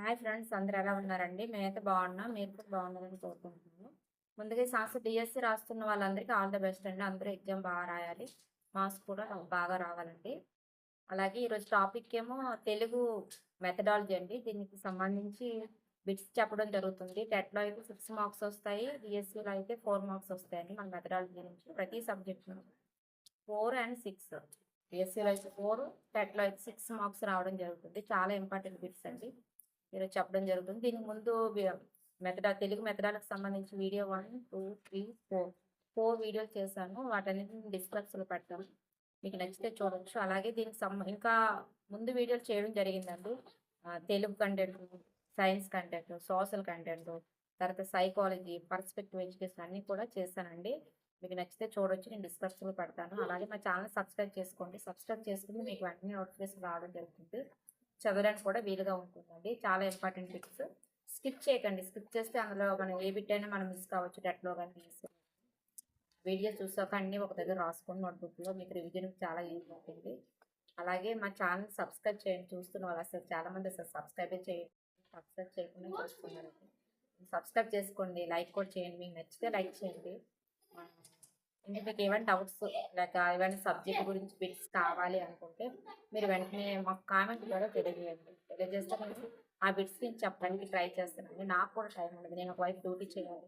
Hi friends, అందరూ ఎలా ఉన్నారండి? మేమైతే బాగున్నాం. మీరు కూడా బాగున్నారని కోరుకుంటున్నాను. ముందుగా ఈ సంవత్సరం డిఎస్సి రాస్తున్న వాళ్ళందరికీ ఆల్ ద బెస్ట్ అండి. అందరూ ఎగ్జామ్ బాగా రాయాలి. మార్క్స్ కూడా బాగా రావాలండి. అలాగే ఈరోజు టాపిక్ ఏమో తెలుగు మెథడాలజీ అండి. దీనికి సంబంధించి బిట్స్ చెప్పడం జరుగుతుంది. టెట్లో అయితే 6 మార్క్స్ వస్తాయి. డిఎస్సిలో అయితే 4 మార్క్స్ వస్తాయండి. మన మెథడాలజీ నుంచి ప్రతి సబ్జెక్ట్ 4 అండ్ 6. డిఎస్సిలో అయితే 4, టెట్లో అయితే 6 మార్క్స్ రావడం జరుగుతుంది. చాలా ఇంపార్టెంట్ బిట్స్ అండి ఈరోజు చెప్పడం జరుగుతుంది. దీనికి ముందు తెలుగు మెథడాలకు సంబంధించి వీడియో 1, 2, 3, 4 వీడియోలు చేశాను. వాటన్నిటిని డిస్క్రిప్షన్లో పెట్టాను. మీకు నచ్చితే చూడొచ్చు. అలాగే దీనికి ఇంకా ముందు వీడియోలు చేయడం జరిగిందండి. Telugu content, science content, social content, తర్వాత సైకాలజీ, పర్స్పెక్టివ్ ఎడ్యుకేషన్ అన్నీ కూడా చేశానండి. మీకు నచ్చితే చూడొచ్చు. నేను డిస్క్రిప్షన్లో పెడతాను. అలాగే మా ఛానల్ సబ్స్క్రైబ్ చేసుకోండి. సబ్స్క్రైబ్ చేసుకుంటే మీకు వెంటనే నోటిఫికేషన్ రావడం జరుగుతుంది. చదవడానికి కూడా వీలుగా ఉంటుందండి. చాలా ఇంపార్టెంట్ బిట్స్. స్కిప్ చేయకండి. స్కిప్ చేస్తే అందులో మనం ఏ బిట్ అయినా మనం మిస్ కావచ్చు. టెట్లో కానీ వీడియో చూసాక అన్నీ ఒక దగ్గర రాసుకోండి నోట్బుక్లో. మీకు రివిజన్కి చాలా యూజ్ అవుతుంది. అలాగే మా ఛానల్ సబ్స్క్రైబ్ చేయండి. చూస్తున్న వాళ్ళు అసలు చాలామంది అసలు సబ్స్క్రైబ్ చేయండి. సబ్స్క్రైబ్ చేయకుండా చూసుకున్నారు. సబ్స్క్రైబ్ చేసుకోండి. లైక్ కూడా చేయండి. మీకు నచ్చితే లైక్ చేయండి. ఇంకా మీకు ఏమైనా డౌట్స్ లేక ఏమైనా సబ్జెక్ట్ గురించి బిట్స్ కావాలి అనుకుంటే మీరు వెంటనే మాకు కామెంట్ ద్వారా తెలియజేస్తే నేను ఆ బిట్స్ నేను చెప్పడానికి ట్రై చేస్తానండి. నాకు కూడా టైం ఉండదు. నేను ఒకవైపు డ్యూటీ చేయాలి.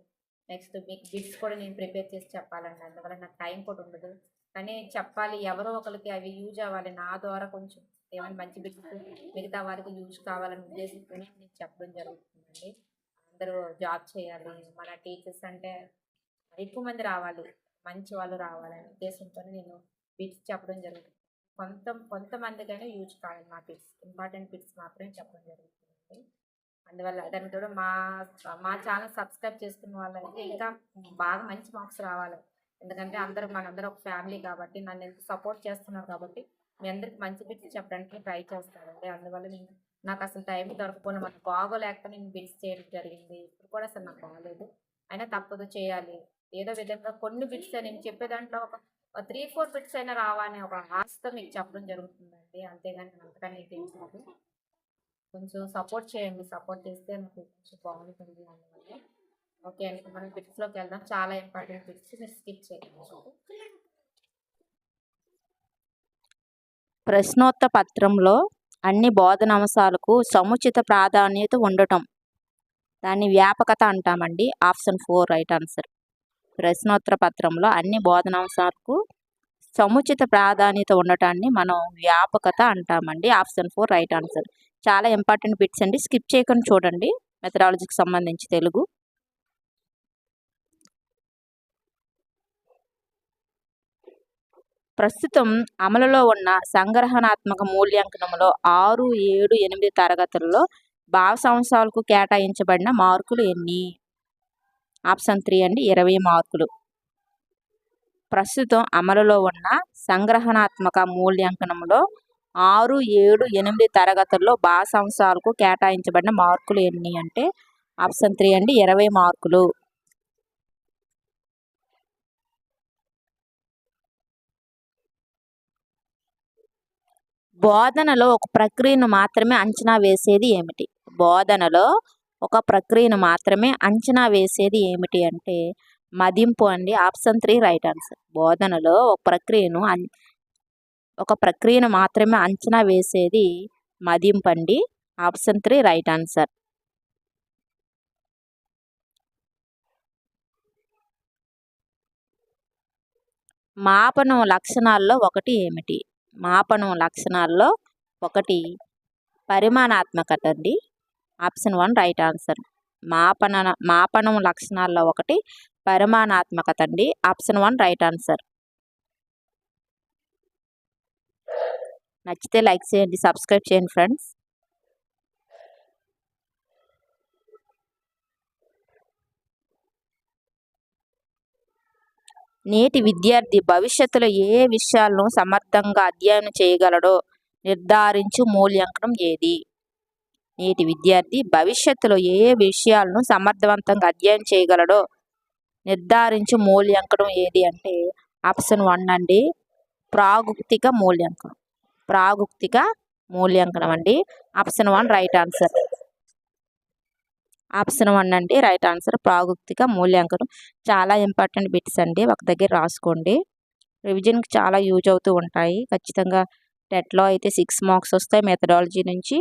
నెక్స్ట్ మీకు బిట్స్ కూడా నేను ప్రిపేర్ చేసి చెప్పాలండి. అందువల్ల నాకు టైం కూడా ఉండదు. కానీ చెప్పాలి, ఎవరో ఒకరికి అవి యూజ్ అవ్వాలి. నా ద్వారా కొంచెం ఏమైనా మంచి బిట్స్ మిగతా వారికి యూజ్ కావాలని ఉద్దేశంతో నేను చెప్పడం జరుగుతుందండి. అందరూ జాబ్ చేయాలి. మన టీచర్స్ అంటే ఎక్కువ మంది రావాలి, మంచి వాళ్ళు రావాలనే ఉద్దేశంతో నేను బిట్స్ చెప్పడం జరుగుతుంది. కొంతమందికైనా యూజ్ కావాలి నా బిట్స్. ఇంపార్టెంట్ బిట్స్ మాత్రమే చెప్పడం జరుగుతుంది. అందువల్ల దానికి కూడా మా ఛానల్ సబ్స్క్రైబ్ చేసుకున్న వాళ్ళైతే ఇంకా బాగా మంచి మార్క్స్ రావాలి. ఎందుకంటే మనందరూ ఒక ఫ్యామిలీ కాబట్టి, నన్ను ఎంత సపోర్ట్ చేస్తున్నారు కాబట్టి మీ అందరికి మంచి బిట్స్ చెప్పడానికి ట్రై చేస్తానండి. అందువల్ల నాకు అసలు టైం దొరకపోయినా మనకు బాగోలేక నేను బిట్స్ చేయడం జరిగింది. ఇప్పుడు కూడా అసలు నాకు బాగోలేదు, అయినా తప్పదు, చేయాలి. ఏదో విధంగా కొన్ని బిట్స్ నేను చెప్పే దాంట్లో ఒక 3-4 బిట్స్ అయినా రావాలని ఒక ఆశతో మీకు చెప్పడం జరుగుతుందండి. అంతేగాని అంతకన్నా ఏం కాదు. కొంచెం సపోర్ట్ చేయండి. సపోర్ట్ చేస్తే నాకు కొంచెం బాగుంటుంది. అందువల్ల ఓకే అండి, మనం బిట్స్లోకి వెళ్దాం. చాలా ఇంపార్టెంట్ బిట్స్, మీరు స్కిప్ చేయండి. ప్రశ్నోత్తర పత్రంలో అన్ని బోధనాంశాలకు సముచిత ప్రాధాన్యత ఉండటం, దాన్ని వ్యాపకత అంటామండి. Option 4 right answer. ప్రశ్నోత్తర పత్రంలో అన్ని బోధనాంశాలకు సముచిత ప్రాధాన్యత ఉండటాన్ని మనం వ్యాపకత అంటామండి. Option 4 right answer. చాలా ఇంపార్టెంట్ బిట్స్ అండి. స్కిప్ చేయకుండా చూడండి. మెథడాలజీకి సంబంధించి తెలుగు. ప్రస్తుతం అమలులో ఉన్న సంగ్రహణాత్మక మూల్యాంకనంలో 6, 7, 8 తరగతుల్లో భావసాంశాలకు కేటాయించబడిన మార్కులు ఎన్ని? ఆప్షన్ 3 అండి, 20 మార్కులు. ప్రస్తుతం అమలులో ఉన్న సంగ్రహణాత్మక మూల్యాంకనంలో 6, 7, 8 తరగతుల్లో భాషాంశాలకు కేటాయించబడిన మార్కులు ఎన్ని అంటే ఆప్షన్ 3 అండి, 20 మార్కులు. బోధనలో ఒక ప్రక్రియను మాత్రమే అంచనా వేసేది ఏమిటి? బోధనలో ఒక ప్రక్రియను మాత్రమే అంచనా వేసేది ఏమిటి అంటే మదింపు అండి. Option 3 right answer. బోధనలో ఒక ప్రక్రియను మాత్రమే అంచనా వేసేది మదింపు అండి. Option 3 right answer. మాపనం లక్షణాల్లో ఒకటి ఏమిటి? మాపనం లక్షణాల్లో ఒకటి పరిమాణాత్మకత అండి. Option 1 right answer. మాపనం లక్షణాల్లో ఒకటి పరిమాణాత్మకత అండి. Option 1 right answer. నచ్చితే లైక్ చేయండి, సబ్స్క్రైబ్ చేయండి ఫ్రెండ్స్. నేటి విద్యార్థి భవిష్యత్తులో ఏ విషయాలను సమర్థంగా అధ్యయనం చేయగలడో నిర్ధారించు మూల్యాంకనం ఏది? నేటి విద్యార్థి భవిష్యత్తులో ఏ విషయాలను సమర్థవంతంగా అధ్యయనం చేయగలడో నిర్ధారించు మూల్యాంకనం ఏది అంటే ఆప్షన్ 1 అండి, ప్రాగుక్తిక మూల్యాంకనం. ప్రాగుక్తిక మూల్యాంకనం అండి. Option 1 right answer. ఆప్షన్ 1 అండి రైట్ ఆన్సర్. ప్రాగుక్తిక మూల్యాంకనం చాలా ఇంపార్టెంట్ బిట్స్ అండి, ఒక దగ్గర రాసుకోండి. రివిజన్కి చాలా యూజ్ అవుతూ ఉంటాయి. ఖచ్చితంగా టెట్లో అయితే 6 మార్క్స్ వస్తాయి, మెథడాలజీ నుంచి.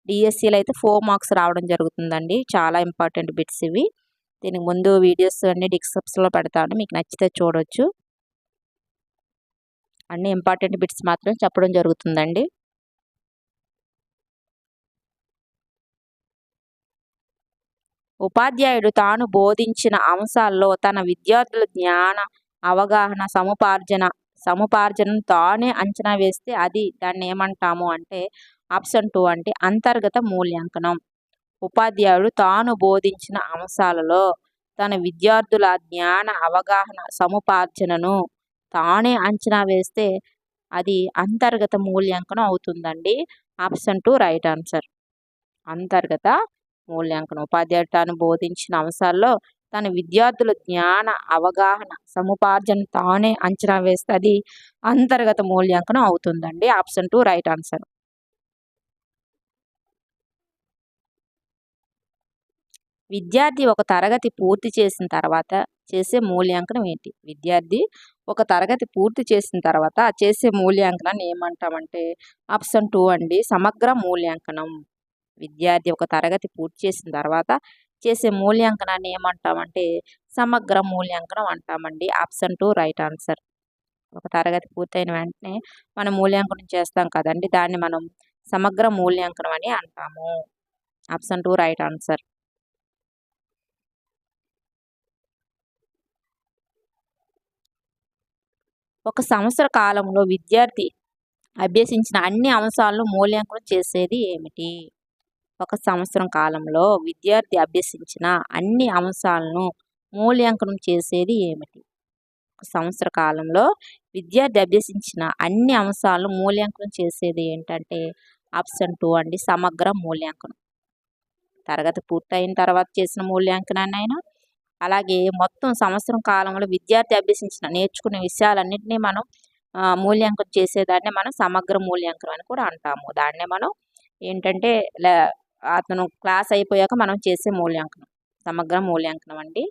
డిఎస్సిలో అయితే 4 మార్క్స్ రావడం జరుగుతుందండి. చాలా ఇంపార్టెంట్ బిట్స్ ఇవి. దీనికి ముందు వీడియోస్ అన్ని డిస్క్రిప్షన్లో పెడతాను, మీకు నచ్చితే చూడొచ్చు. అన్ని ఇంపార్టెంట్ బిట్స్ మాత్రం చెప్పడం జరుగుతుందండి. ఉపాధ్యాయుడు తాను బోధించిన అంశాల్లో తన విద్యార్థుల జ్ఞాన అవగాహన సముపార్జనను తానే అంచనా వేస్తే దాన్ని ఏమంటాము అంటే ఆప్షన్ 2 అంటే అంతర్గత మూల్యాంకనం. ఉపాధ్యాయుడు తాను బోధించిన అంశాలలో తన విద్యార్థుల జ్ఞాన అవగాహన సముపార్జనను తానే అంచనా వేస్తే అది అంతర్గత మూల్యాంకనం అవుతుందండి. Option 2 right answer. అంతర్గత మూల్యాంకనం. ఉపాధ్యాయుడు తాను బోధించిన అంశాల్లో తన విద్యార్థుల జ్ఞాన అవగాహన సముపార్జన తానే అంచనా వేస్తే అది అంతర్గత మూల్యాంకనం అవుతుందండి. Option 2 right answer. విద్యార్థి ఒక తరగతి పూర్తి చేసిన తర్వాత చేసే మూల్యాంకనం ఏంటి? విద్యార్థి ఒక తరగతి పూర్తి చేసిన తర్వాత చేసే మూల్యాంకనాన్ని ఏమంటామంటే ఆప్షన్ 2 అండి సమగ్ర మూల్యాంకనం. విద్యార్థి ఒక తరగతి పూర్తి చేసిన తర్వాత చేసే మూల్యాంకనాన్ని ఏమంటామంటే సమగ్ర మూల్యాంకనం అంటామండి. Option 2 right answer. ఒక తరగతి పూర్తయిన వెంటనే మనం మూల్యాంకనం చేస్తాం కదండి, దాన్ని మనం సమగ్ర మూల్యాంకనం అని అంటాము. Option 2 right answer. ఒక సంవత్సర కాలంలో విద్యార్థి అభ్యసించిన అన్ని అంశాలను మూల్యాంకనం చేసేది ఏమిటి? ఒక సంవత్సరం కాలంలో విద్యార్థి అభ్యసించిన అన్ని అంశాలను మూల్యాంకనం చేసేది ఏమిటి? ఒక సంవత్సర కాలంలో విద్యార్థి అభ్యసించిన అన్ని అంశాలను మూల్యాంకనం చేసేది ఏంటంటే ఆప్షన్ 2 అండి సమగ్ర మూల్యాంకనం. తరగతి పూర్తయిన తర్వాత చేసిన మూల్యాంకనాన్ని అయినా, అలాగే మొత్తం సంవత్సరం కాలంలో విద్యార్థి నేర్చుకునే విషయాలన్నింటినీ మనం మూల్యాంకనం చేసేదాన్ని మనం సమగ్ర మూల్యాంకనం అని కూడా అంటాము. దాన్నే మనం ఏంటంటే అతను క్లాస్ అయిపోయాక మనం చేసే మూల్యాంకనం సమగ్ర మూల్యాంకనం అండి.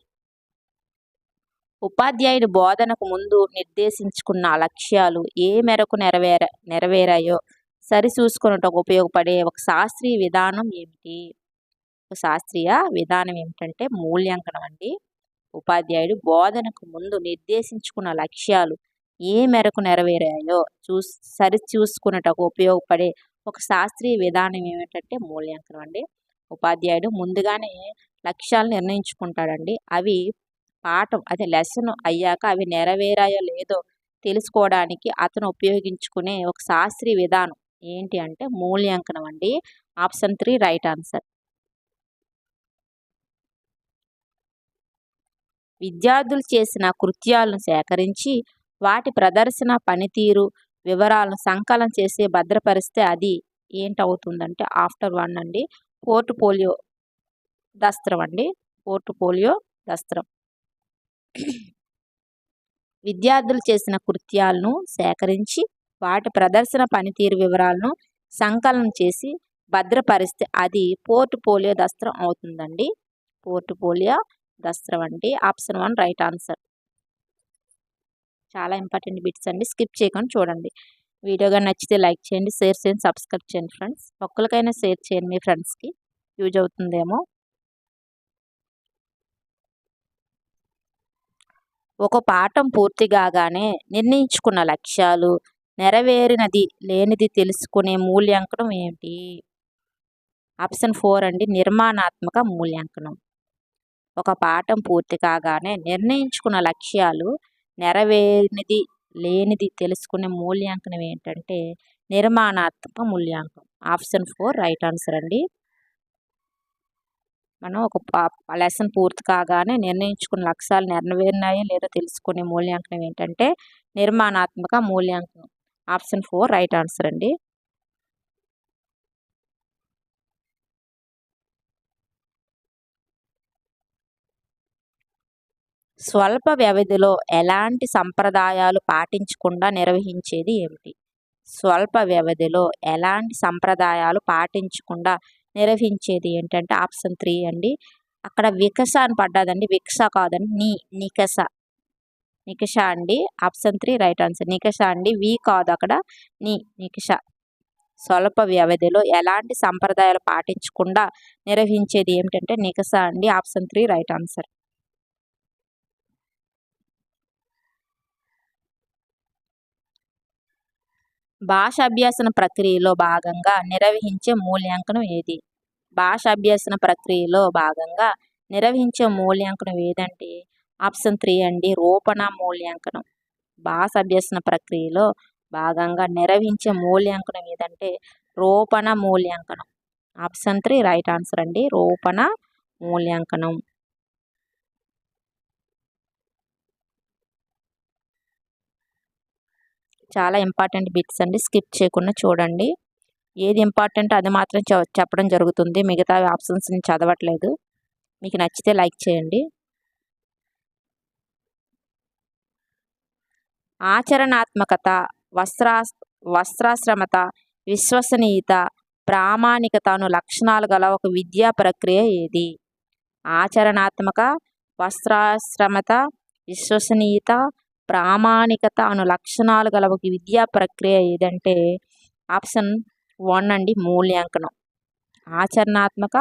ఉపాధ్యాయుడు బోధనకు ముందు నిర్దేశించుకున్న లక్ష్యాలు ఏ మేరకు నెరవేరాయో సరిచూసుకున్నట్టుకు ఉపయోగపడే ఒక శాస్త్రీయ విధానం ఏమిటి? శాస్త్రీయ విధానం ఏమిటంటే మూల్యాంకనం అండి. ఉపాధ్యాయుడు బోధనకు ముందు నిర్దేశించుకున్న లక్ష్యాలు ఏ మేరకు నెరవేరాయో సరిచూసుకున్నట్టుకు ఉపయోగపడే ఒక శాస్త్రీయ విధానం ఏమిటంటే మూల్యాంకనం అండి. ఉపాధ్యాయుడు ముందుగానే లక్ష్యాలు నిర్ణయించుకుంటాడండి. అవి పాఠం లెసన్ అయ్యాక అవి నెరవేరాయో లేదో తెలుసుకోవడానికి అతను ఉపయోగించుకునే ఒక శాస్త్రీయ విధానం ఏంటి అంటే మూల్యాంకనం అండి. Option 3 right answer. విద్యార్థులు చేసిన కృత్యాలను సేకరించి వాటి ప్రదర్శన పనితీరు వివరాలను సంకలనం చేసి భద్రపరిస్తే అది ఏంటవుతుందంటే ఆఫ్టర్ 1 అండి పోర్ట్ఫోలియో దస్త్రం అండి. పోర్ట్ఫోలియో దస్త్రం. విద్యార్థులు చేసిన కృత్యాలను సేకరించి వాటి ప్రదర్శన పనితీరు వివరాలను సంకలనం చేసి భద్రపరిస్తే అది పోర్ట్ఫోలియో దస్త్రం అవుతుందండి. పోర్ట్ఫోలియో దస్త్రం అండి. Option 1 right answer. చాలా ఇంపార్టెంట్ బిట్స్ అండి, స్కిప్ చేయకుండా చూడండి. వీడియోగా నచ్చితే లైక్ చేయండి, షేర్ చేయండి, సబ్స్క్రైబ్ చేయండి ఫ్రెండ్స్. ఒక్కరికైనా షేర్ చేయండి, మీ ఫ్రెండ్స్కి యూజ్ అవుతుందేమో. ఒక పాఠం పూర్తి కాగానే నిర్ణయించుకున్న లక్ష్యాలు నెరవేరినది లేనిది తెలుసుకునే మూల్యాంకనం ఏంటి? ఆప్షన్ 4 అండి నిర్మాణాత్మక మూల్యాంకనం. ఒక పాఠం పూర్తి కాగానే నిర్ణయించుకున్న లక్ష్యాలు నెరవేరినది లేనిది తెలుసుకునే మూల్యాంకనం ఏంటంటే నిర్మాణాత్మక మూల్యాంకనం. ఆప్షన్ 4 రైట్ ఆన్సర్ అండి. మనం ఒక లెసన్ పూర్తి కాగానే నిర్ణయించుకున్న లక్ష్యాలు నెరవేరినాయో లేదో తెలుసుకునే మూల్యాంకనం ఏంటంటే నిర్మాణాత్మక మూల్యాంకనం. ఆప్షన్ 4 రైట్ ఆన్సర్ అండి. స్వల్ప వ్యవధిలో ఎలాంటి సంప్రదాయాలు పాటించకుండా నిర్వహించేది ఏమిటి? స్వల్ప వ్యవధిలో ఎలాంటి సంప్రదాయాలు పాటించకుండా నిర్వహించేది ఏంటంటే ఆప్షన్ 3 అండి అక్కడ వికస అని పడ్డదండి, వికస కాదండి, నికస. నికష అండి. Option 3 right answer. నికష అండి, వి కాదు అక్కడ, నికష. స్వల్ప వ్యవధిలో ఎలాంటి సంప్రదాయాలు పాటించకుండా నిర్వహించేది ఏమిటంటే నికష అండి. Option 3 right answer. భాష అభ్యసన ప్రక్రియలో భాగంగా నిర్వహించే మూల్యాంకనం ఏది? భాష అభ్యసన ప్రక్రియలో భాగంగా నిర్వహించే మూల్యాంకనం ఏదంటే ఆప్షన్ 3 అండి, రూపణ మూల్యాంకనం. భాష అభ్యసన ప్రక్రియలో భాగంగా నిర్వహించే మూల్యాంకనం ఏదంటే రూపణ మూల్యాంకనం. ఆప్షన్ 3 రైట్ ఆన్సర్ అండి, రూపణ మూల్యాంకనం. చాలా ఇంపార్టెంట్ బిట్స్ అండి, స్కిప్ చేయకుండా చూడండి. ఏది ఇంపార్టెంట్ అది మాత్రం చెప్పడం జరుగుతుంది, మిగతా ఆప్షన్స్ నేను చదవట్లేదు. మీకు నచ్చితే లైక్ చేయండి. ఆచరణాత్మకత, వస్త్రాశ్రమత, విశ్వసనీయత, ప్రామాణికత అను లక్షణాలు గల ఒక విద్యా ప్రక్రియ ఏది? ఆచరణాత్మక, వస్త్రాశ్రమత, విశ్వసనీయత, ప్రామాణికత అను లక్షణాలు గల ఒక విద్యా ప్రక్రియ ఏదంటే ఆప్షన్ 1 అండి, మూల్యాంకనం. ఆచరణాత్మక,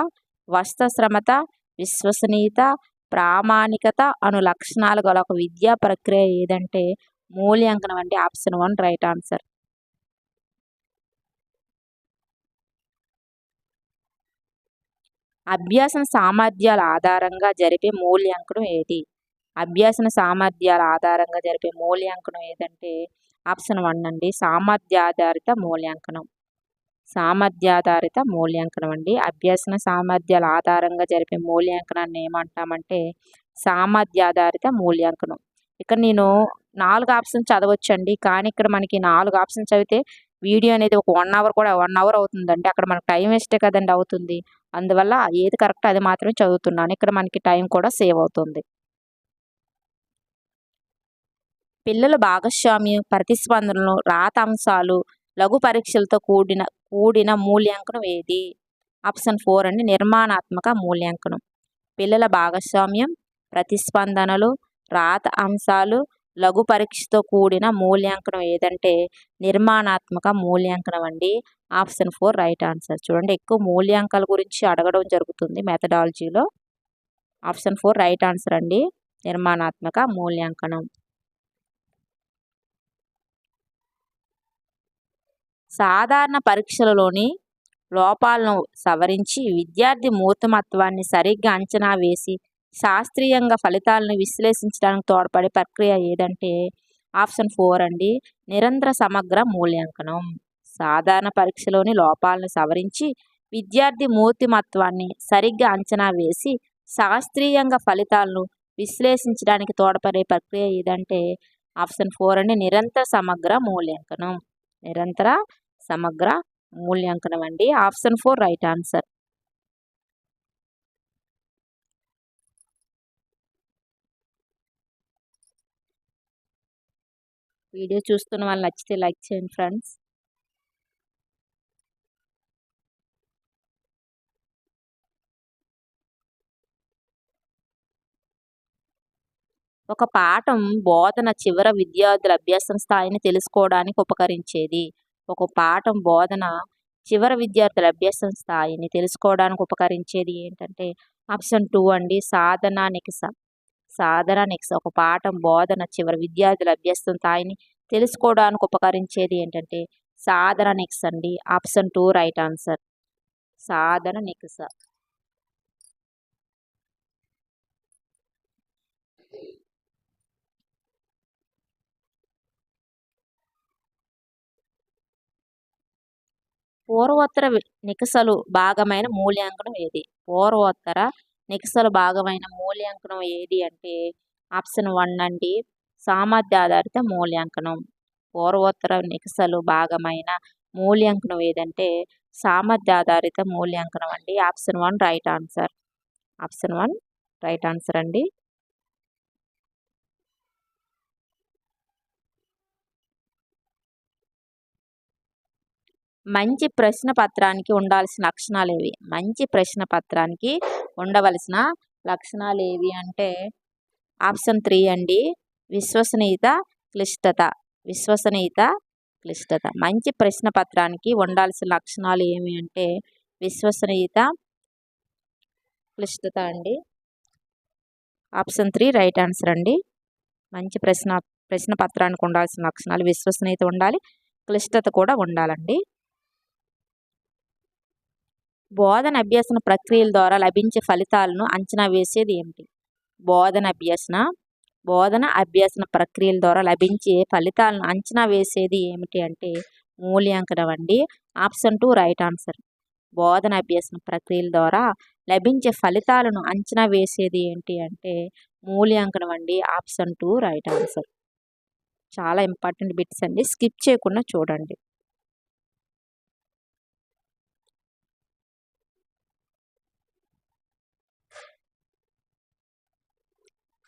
వస్త్రశ్రమత, విశ్వసనీయత, ప్రామాణికత అను లక్షణాలు గల ఒక విద్యా ప్రక్రియ ఏదంటే మూల్యాంకనం అండి. Option 1 right answer. అభ్యాసన సామర్థ్యాల ఆధారంగా జరిపే మూల్యాంకనం ఏది? అభ్యాసన సామర్థ్యాల ఆధారంగా జరిపే మూల్యాంకనం ఏదంటే ఆప్షన్ 1 అండి, సామర్థ్యాధారిత మూల్యాంకనం. సామర్థ్యాధారిత మూల్యాంకనం అండి. అభ్యసన సామర్థ్యాల ఆధారంగా జరిపే మూల్యాంకనాన్ని ఏమంటామంటే సామర్థ్యాధారిత మూల్యాంకనం. ఇక్కడ నేను 4 ఆప్షన్స్ చదవచ్చండి, కానీ ఇక్కడ మనకి 4 ఆప్షన్స్ చదివితే వీడియో అనేది ఒక 1 అవర్ కూడా 1 అవర్ అవుతుందండి. అక్కడ మనకు టైం వేస్టే కదండి అవుతుంది. అందువల్ల ఏది కరెక్ట్ అది మాత్రమే చదువుతున్నాను. ఇక్కడ మనకి టైం కూడా సేవ్ అవుతుంది. పిల్లల భాగస్వామ్యం, ప్రతిస్పందనలు, రాత అంశాలు, లఘు పరీక్షలతో కూడిన మూల్యాంకనం ఏది? ఆప్షన్ 4 అండి, నిర్మాణాత్మక మూల్యాంకనం. పిల్లల భాగస్వామ్యం, ప్రతిస్పందనలు, రాత అంశాలు, లఘు పరీక్షతో కూడిన మూల్యాంకనం ఏదంటే నిర్మాణాత్మక మూల్యాంకనం అండి. Option 4 right answer. చూడండి, ఎక్కువ మూల్యాంకాల గురించి అడగడం జరుగుతుంది మెథడాలజీలో. ఆప్షన్ 4 రైట్ ఆన్సర్ అండి, నిర్మాణాత్మక మూల్యాంకనం. సాధారణ పరీక్షలలోని లోపాలను సవరించి విద్యార్థి మూర్తిమత్వాన్ని సరిగ్గా అంచనా వేసి శాస్త్రీయంగా ఫలితాలను విశ్లేషించడానికి తోడ్పడే ప్రక్రియ ఏదంటే ఆప్షన్ 4 అండి, నిరంతర సమగ్ర మూల్యాంకనం. సాధారణ పరీక్షలోని లోపాలను సవరించి విద్యార్థి మూర్తిమత్వాన్ని సరిగ్గా అంచనా వేసి శాస్త్రీయంగా ఫలితాలను విశ్లేషించడానికి తోడ్పడే ప్రక్రియ ఏదంటే ఆప్షన్ 4 అండి, నిరంతర సమగ్ర మూల్యాంకనం. నిరంతర సమగ్ర మూల్యాంకనం అండి. Option 4 right answer. వీడియో చూస్తున్న వాళ్ళు నచ్చితే లైక్ చేయండి ఫ్రెండ్స్. ఒక పాఠం బోధన చివర విద్యార్థుల అభ్యాసం స్థాయిని తెలుసుకోవడానికి ఉపకరించేది. ఒక పాఠం బోధన చివర విద్యార్థుల అభ్యాసం స్థాయిని తెలుసుకోవడానికి ఉపకరించేది ఏంటంటే ఆప్షన్ 2 అండి, సాధన నికష. సాధన నికష. ఒక పాఠం బోధన చివర విద్యార్థుల అభ్యాసం స్థాయిని తెలుసుకోవడానికి ఉపకరించేది ఏంటంటే సాధన నికష అండి. Option 2 right answer. సాధన నికష. పూర్వోత్తర నికషలు భాగమైన మూల్యాంకనం ఏది? పూర్వోత్తర నికషలు భాగమైన మూల్యాంకనం ఏది అంటే ఆప్షన్ 1 అండి, సామర్థ్యాధారిత మూల్యాంకనం. పూర్వోత్తర నికషలు భాగమైన మూల్యాంకనం ఏదంటే సామర్థ్యాధారిత మూల్యాంకనం అండి. Option 1 right answer. Option 1 right answer అండి. మంచి ప్రశ్న పత్రానికి ఉండాల్సిన లక్షణాలు ఏవి? మంచి ప్రశ్న పత్రానికి ఉండవలసిన లక్షణాలు ఏవి అంటే ఆప్షన్ 3 అండి, విశ్వసనీయత, క్లిష్టత. విశ్వసనీయత, క్లిష్టత. మంచి ప్రశ్న పత్రానికి ఉండాల్సిన లక్షణాలు ఏమి అంటే విశ్వసనీయత, క్లిష్టత అండి. ఆప్షన్ 3 రైట్ ఆన్సర్ అండి. మంచి ప్రశ్న పత్రానికి ఉండాల్సిన లక్షణాలు విశ్వసనీయత ఉండాలి, క్లిష్టత కూడా ఉండాలండి. బోధన అభ్యసన ప్రక్రియల ద్వారా లభించే ఫలితాలను అంచనా వేసేది ఏమిటి? బోధన అభ్యసన ప్రక్రియల ద్వారా లభించే ఫలితాలను అంచనా వేసేది ఏమిటి అంటే మూల్యాంకనం అండి. Option 2 right answer. బోధన అభ్యసన ప్రక్రియల ద్వారా లభించే ఫలితాలను అంచనా వేసేది ఏంటి అంటే మూల్యాంకనం అండి. Option 2 right answer. చాలా ఇంపార్టెంట్ బిట్స్ అండి, స్కిప్ చేయకుండా చూడండి.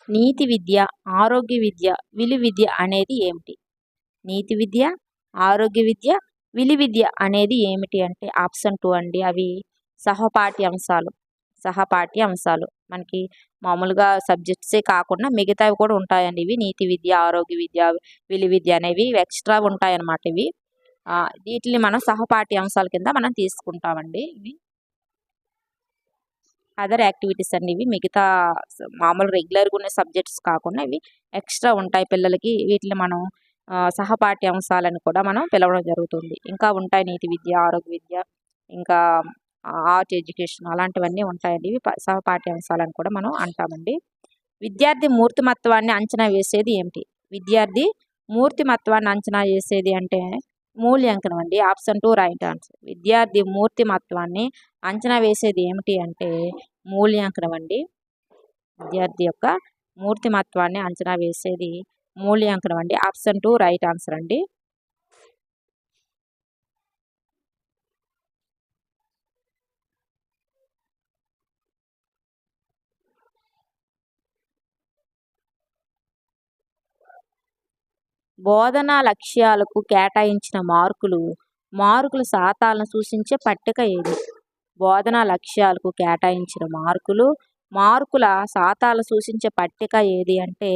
నీతి విద్య, ఆరోగ్య విద్య, విలు విద్య అనేది ఏమిటి? నీతి విద్య, ఆరోగ్య విద్య, విలు విద్య అనేది ఏమిటి అంటే ఆప్షన్ 2 అండి. అవి సహపాఠ్య అంశాలు. మనకి మామూలుగా సబ్జెక్ట్సే కాకుండా మిగతావి కూడా ఉంటాయండి. ఇవి నీతి విద్య, ఆరోగ్య విద్య, విలు విద్య అనేవి ఎక్స్ట్రా ఉంటాయన్నమాట. ఇవి వీటిని మనం సహపాఠ్య అంశాల కింద మనం తీసుకుంటామండి. ఇవి అదర్ యాక్టివిటీస్ అండి. ఇవి మిగతా మామూలు రెగ్యులర్గా ఉన్న సబ్జెక్ట్స్ కాకుండా ఇవి ఎక్స్ట్రా ఉంటాయి పిల్లలకి. వీటిని మనం సహపాఠ్య అంశాలను కూడా మనం పిలవడం జరుగుతుంది. ఇంకా ఉంటాయి నీతి విద్య, ఆరోగ్య విద్య, ఇంకా ఆర్ట్ ఎడ్యుకేషన్ అలాంటివన్నీ ఉంటాయండి. ఇవి సహపాఠ్య అంశాలను కూడా మనం అంటామండి. విద్యార్థి మూర్తిమత్వాన్ని అంచనా వేసేది ఏమిటి? విద్యార్థి మూర్తిమత్వాన్ని అంచనా వేసేది అంటే మూల్యాంకనం అండి. Option 2 right answer. విద్యార్థి మూర్తిమత్వాన్ని అంచనా వేసేది ఏమిటి అంటే మూల్యాంకనం అండి. విద్యార్థి యొక్క మూర్తిమత్వాన్ని అంచనా వేసేది మూల్యాంకనం అండి. ఆప్షన్ 2 రైట్ ఆన్సర్ అండి. బోధనా లక్ష్యాలకు కేటాయించిన మార్కుల శాతాలను సూచించే పట్టిక ఏది? బోధనా లక్ష్యాలకు కేటాయించిన మార్కుల శాతాలు సూచించే పట్టిక ఏది అంటే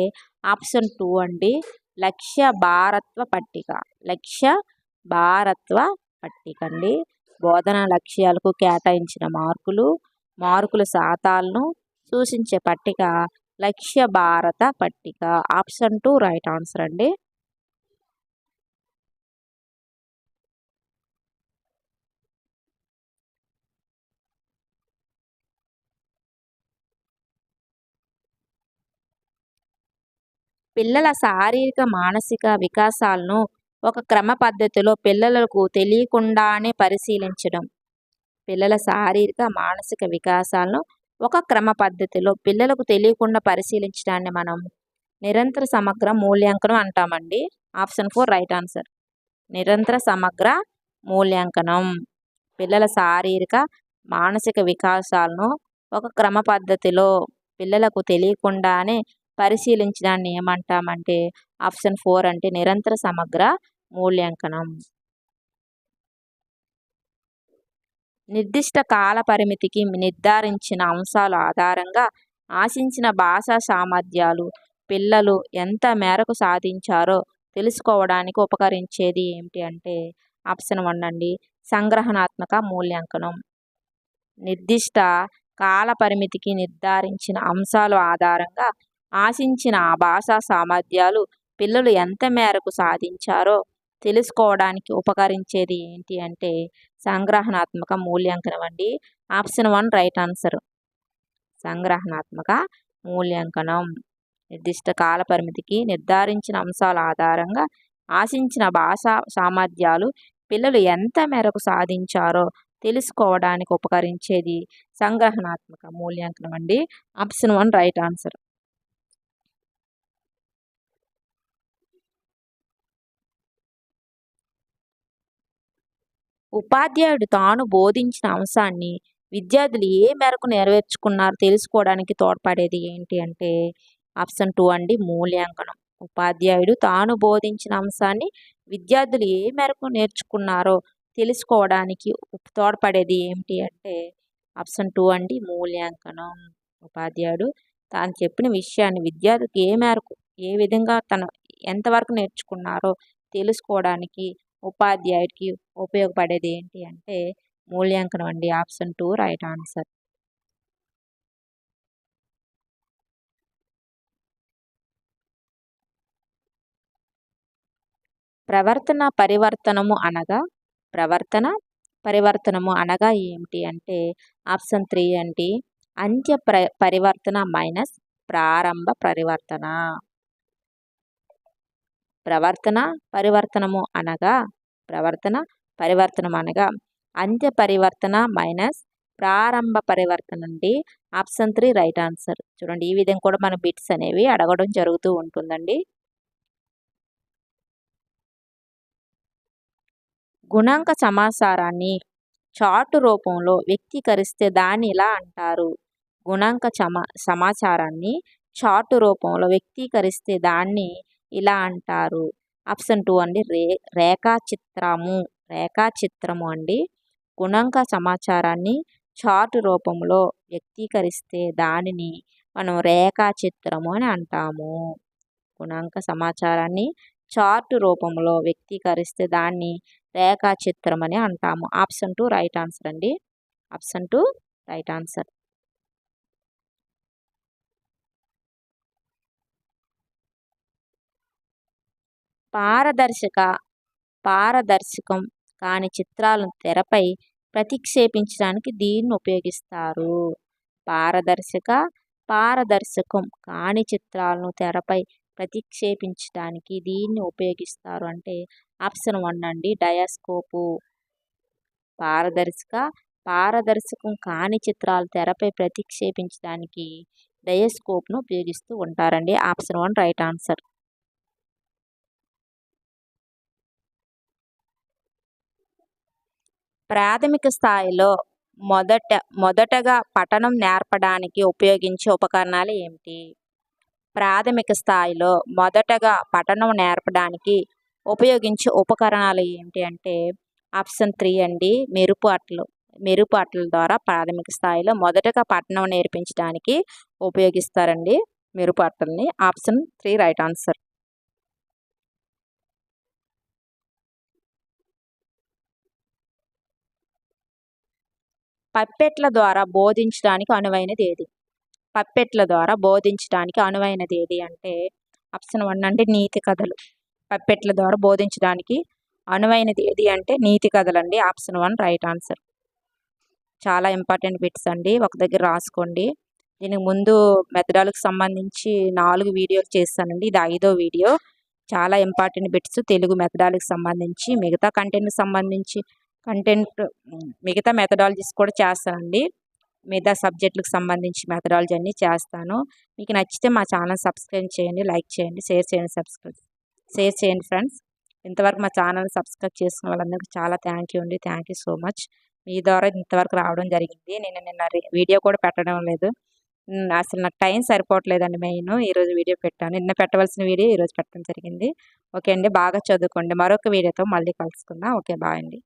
ఆప్షన్ 2 అండి. లక్ష్య భారత్వ పట్టిక అండి. బోధనా లక్ష్యాలకు కేటాయించిన మార్కుల శాతాలను సూచించే పట్టిక లక్ష్య భారత పట్టిక. ఆప్షన్ 2 రైట్ ఆన్సర్ అండి. పిల్లల శారీరక మానసిక వికాసాలను ఒక క్రమ పద్ధతిలో పిల్లలకు తెలియకుండానే పరిశీలించడం. పిల్లల శారీరక మానసిక వికాసాలను ఒక క్రమ పద్ధతిలో పిల్లలకు తెలియకుండా పరిశీలించడాన్ని మనం నిరంతర సమగ్ర మూల్యాంకనం అంటామండి. Option 4 right answer. నిరంతర సమగ్ర మూల్యాంకనం పిల్లల శారీరక మానసిక వికాసాలను ఒక క్రమ పద్ధతిలో పిల్లలకు తెలియకుండానే పరిశీలించడాన్ని ఏమంటామంటే ఆప్షన్ 4 అంటే నిరంతర సమగ్ర మూల్యాంకనం. నిర్దిష్ట కాల పరిమితికి నిర్ధారించిన అంశాల ఆధారంగా ఆశించిన భాషా సామర్థ్యాలు పిల్లలు ఎంత మేరకు సాధించారో తెలుసుకోవడానికి ఉపకరించేది ఏమిటి అంటే ఆప్షన్ 1 అండి. సంగ్రహణాత్మక మూల్యాంకనం. నిర్దిష్ట కాల పరిమితికి నిర్ధారించిన అంశాల ఆధారంగా ఆశించిన భాషా సామర్థ్యాలు పిల్లలు ఎంత మేరకు సాధించారో తెలుసుకోవడానికి ఉపకరించేది ఏంటి అంటే సంగ్రహణాత్మక మూల్యాంకనం అండి. Option 1 right answer. సంగ్రహణాత్మక మూల్యాంకనం నిర్దిష్ట కాల పరిమితికి నిర్ధారించిన అంశాల ఆధారంగా ఆశించిన భాషా సామర్థ్యాలు పిల్లలు ఎంత మేరకు సాధించారో తెలుసుకోవడానికి ఉపకరించేది సంగ్రహణాత్మక మూల్యాంకనం అండి. Option 1 right answer. ఉపాధ్యాయుడు తాను బోధించిన అంశాన్ని విద్యార్థులు ఏ మేరకు నెరవేర్చుకున్నారో తెలుసుకోవడానికి తోడ్పడేది ఏంటి అంటే ఆప్షన్ 2 అండి. మూల్యాంకనం. ఉపాధ్యాయుడు తాను బోధించిన అంశాన్ని విద్యార్థులు ఏ మేరకు నేర్చుకున్నారో తెలుసుకోవడానికి తోడ్పడేది ఏమిటి అంటే ఆప్షన్ 2 అండి. మూల్యాంకనం. ఉపాధ్యాయుడు తాను చెప్పిన విషయాన్ని విద్యార్థికి ఏ విధంగా ఎంతవరకు నేర్చుకున్నారో తెలుసుకోవడానికి ఉపాధ్యాయుడికి ఉపయోగపడేది ఏంటి అంటే మూల్యాంకనం అండి. Option 2 right answer. ప్రవర్తన పరివర్తనము అనగా ఏమిటి అంటే ఆప్షన్ 3 అండి. అంత్య పరివర్తన మైనస్ ప్రారంభ పరివర్తన. ప్రవర్తన పరివర్తనము అనగా అంత్య పరివర్తన మైనస్ ప్రారంభ పరివర్తన అండి. Option 3 right answer. చూడండి, ఈ విధంగా కూడా మన బిట్స్ అనేవి అడగడం జరుగుతూ ఉంటుందండి. గుణాంక సమాచారాన్ని చార్టు రూపంలో వ్యక్తీకరిస్తే దాన్ని ఇలా అంటారు. గుణాంక సమాచారాన్ని చార్టు రూపంలో వ్యక్తీకరిస్తే దాన్ని ఇలా అంటారు. ఆప్షన్ 2 అండి. రేఖాచిత్రము అండి. గుణాంక సమాచారాన్ని చార్టు రూపంలో వ్యక్తీకరిస్తే దానిని మనం రేఖాచిత్రము అని అంటాము. గుణాంక సమాచారాన్ని చార్టు రూపంలో వ్యక్తీకరిస్తే దాన్ని రేఖాచిత్రం అని అంటాము. ఆప్షన్ 2 రైట్ ఆన్సర్ అండి. Option 2 right answer. పారదర్శకం కాని చిత్రాలను తెరపై ప్రతిక్షేపించడానికి దీన్ని ఉపయోగిస్తారు. పారదర్శకం కాని చిత్రాలను తెరపై ప్రతిక్షేపించడానికి దీన్ని ఉపయోగిస్తారు అంటే ఆప్షన్ 1 అండి. డయాస్కోపు. పారదర్శకం కాని చిత్రాలు తెరపై ప్రతిక్షేపించడానికి డయాస్కోప్ను ఉపయోగిస్తూ ఉంటారండి. Option 1 right answer. ప్రాథమిక స్థాయిలో మొదటగా పఠనం నేర్పడానికి ఉపయోగించే ఉపకరణాలు ఏమిటి? ప్రాథమిక స్థాయిలో మొదటగా పఠనం నేర్పడానికి ఉపయోగించే ఉపకరణాలు ఏమిటి అంటే ఆప్షన్ 3 అండి. మెరుపు అట్టల ద్వారా ప్రాథమిక స్థాయిలో మొదటగా పఠనం నేర్పించడానికి ఉపయోగిస్తారండి మెరుపు అట్టల్ని. Option 3 right answer. పప్పెట్ల ద్వారా బోధించడానికి అనువైనది ఏది అంటే ఆప్షన్ 1 అంటే నీతి కథలు. పప్పెట్ల ద్వారా బోధించడానికి అనువైనది ఏది అంటే నీతి కథలండి. Option 1 right answer. చాలా ఇంపార్టెంట్ బిట్స్ అండి, ఒక దగ్గర రాసుకోండి. దీనికి ముందు మెథడాలకు సంబంధించి 4 వీడియోలు చేస్తానండి, ఇది 5వ వీడియో. చాలా ఇంపార్టెంట్ బిట్స్ తెలుగు మెథడాలకు సంబంధించి, మిగతా కంటెంట్కి సంబంధించి మిగతా మెథడాలజీస్ కూడా చేస్తానండి. మిగతా సబ్జెక్టులకు సంబంధించి మెథడాలజీ అన్నీ చేస్తాను. మీకు నచ్చితే మా ఛానల్ సబ్స్క్రైబ్ చేయండి, లైక్ చేయండి, షేర్ చేయండి ఫ్రెండ్స్. ఇంతవరకు మా ఛానల్ సబ్స్క్రైబ్ చేసుకున్న వాళ్ళందరికీ చాలా థ్యాంక్ యూ సో మచ్. మీ ద్వారా ఇంతవరకు రావడం జరిగింది. నేను నిన్న వీడియో కూడా పెట్టడం లేదు, అసలు నాకు టైం సరిపోవట్లేదండి. మెయిన్ ఈరోజు వీడియో పెట్టాను, నిన్న పెట్టవలసిన వీడియో ఈరోజు పెట్టడం జరిగింది. ఓకే అండి, బాగా చదువుకోండి. మరొక వీడియోతో మళ్ళీ కలుసుకుందాం. ఓకే, బాయ్ అండి.